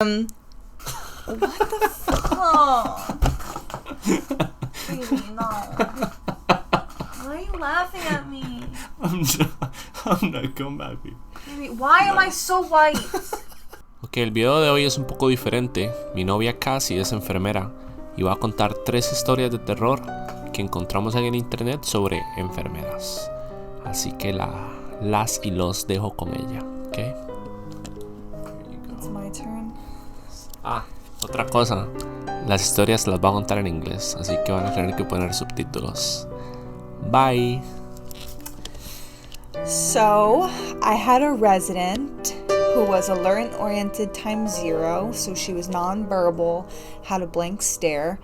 What the fuck? Baby, no. Why are you laughing at me? I'm not come baby. Baby, why am I so white? Ok, el video de hoy es un poco diferente. Mi novia Cassie es enfermera y va a contar 3 historias de terror que encontramos en el internet sobre enfermeras. Así que las y los dejo con ella, ¿ok? It's my turn. Otra cosa, las historias las va a contar en inglés, así que van a tener que poner subtítulos. Bye. So, I had a resident who was alert-oriented times 0, so she was nonverbal, had a blank stare,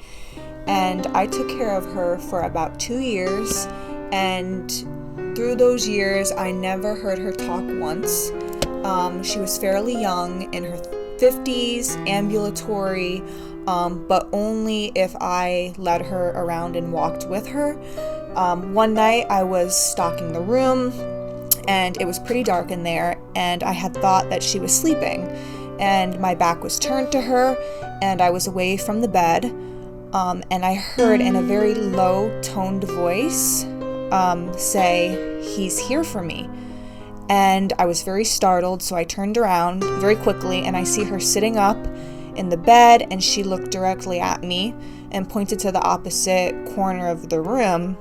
and I took care of her for about 2 years, and through those years, I never heard her talk once. She was fairly young, in her 50s, ambulatory, but only if I led her around and walked with her. One night I was stalking the room and it was pretty dark in there, and I had thought that she was sleeping, and my back was turned to her and I was away from the bed, and I heard in a very low toned voice say, "He's here for me." And I was very startled, so I turned around very quickly and I see her sitting up in the bed, and she looked directly at me and pointed to the opposite corner of the room,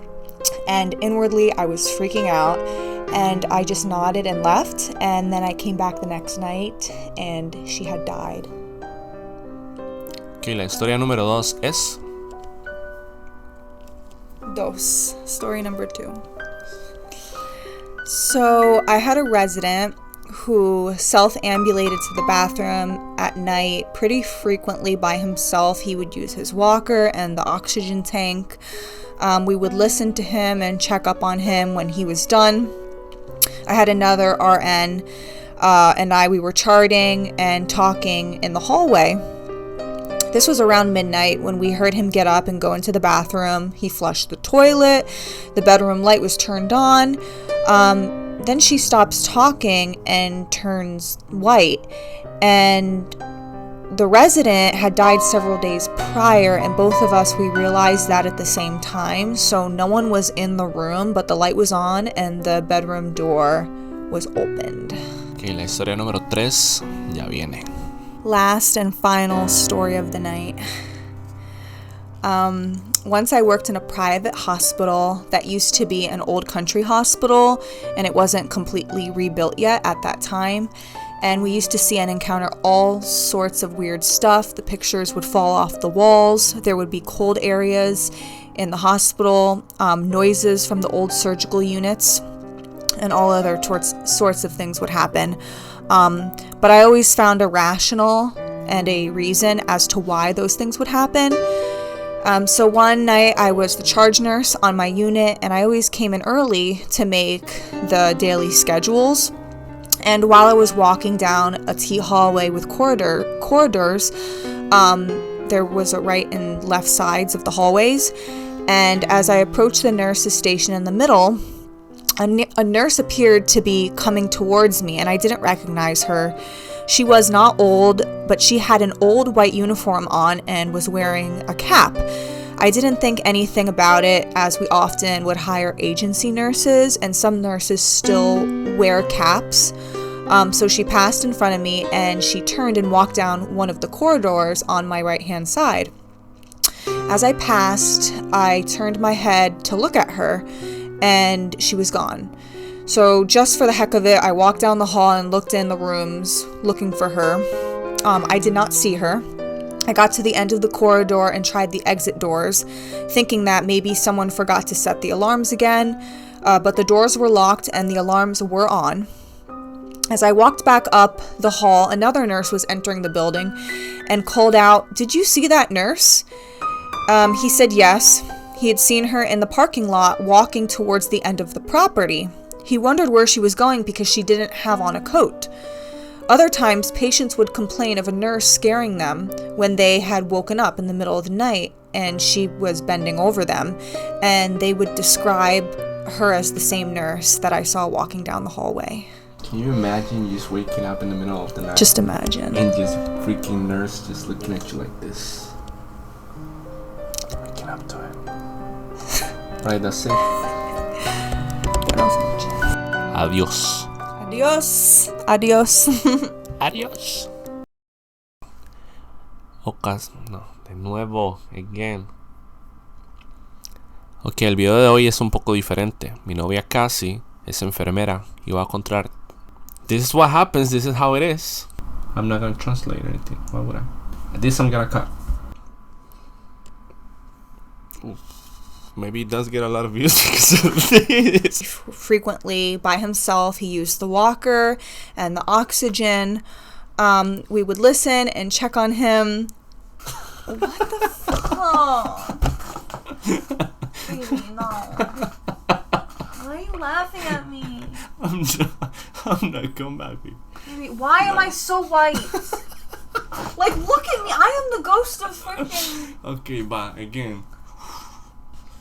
and inwardly I was freaking out, and I just nodded and left, and then I came back the next night and she had died. Ok, la historia número 2 es... Story number 2. So I had a resident who self-ambulated to the bathroom at night pretty frequently by himself. He would use his walker and the oxygen tank. We would listen to him and check up on him when he was done. I had another RN and we were charting and talking in the hallway. This was around midnight when we heard him get up and go into the bathroom. He flushed the toilet. The bedroom light was turned on. Then she stops talking and turns white. And the resident had died several days prior, and both of us, we realized that at the same time. So no one was in the room, but the light was on and the bedroom door was opened. Ok, la historia número 3 ya viene. Last and final story of the night. Once I worked in a private hospital that used to be an old country hospital, and it wasn't completely rebuilt yet at that time. And we used to see and encounter all sorts of weird stuff. The pictures would fall off the walls. There would be cold areas in the hospital, noises from the old surgical units, and all other sorts of things would happen. But I always found a rational and a reason as to why those things would happen. So one night I was the charge nurse on my unit, and I always came in early to make the daily schedules. And while I was walking down a T hallway with corridors, there was a right and left sides of the hallways. And as I approached the nurse's station in the middle, a nurse appeared to be coming towards me, and I didn't recognize her. She was not old, but she had an old white uniform on and was wearing a cap. I didn't think anything about it, as we often would hire agency nurses, and some nurses still wear caps. So she passed in front of me, and she turned and walked down one of the corridors on my right-hand side. As I passed, I turned my head to look at her, and she was gone. So just for the heck of it, I walked down the hall and looked in the rooms looking for her. I did not see her. I got to the end of the corridor and tried the exit doors, thinking that maybe someone forgot to set the alarms again, but the doors were locked and the alarms were on. As I walked back up the hall, another nurse was entering the building and called out, "Did you see that nurse?" He said yes. He had seen her in the parking lot walking towards the end of the property. He wondered where she was going because she didn't have on a coat. Other times, patients would complain of a nurse scaring them when they had woken up in the middle of the night and she was bending over them, and they would describe her as the same nurse that I saw walking down the hallway. Can you imagine you just waking up in the middle of the night? Just imagine. And just freaking nurse just looking at you like this. Waking up to it. Right, that's it. Buenas noches. Adiós. Adiós. Adiós. Adiós. No, de nuevo, again. Ok, el video de hoy es un poco diferente. Mi novia casi es enfermera y va a contar. This is what happens, this is how it is. I'm not gonna translate anything. Why would I? This I'm gonna cut. Oof. Maybe he does get a lot of views because of this. Frequently by himself, he used the walker and the oxygen. We would listen and check on him. What the fuck? Baby, no. Why are you laughing at me? I'm not coming back. Baby, why am I so white? Like, look at me. I am the ghost of freaking... Okay, bye. Again.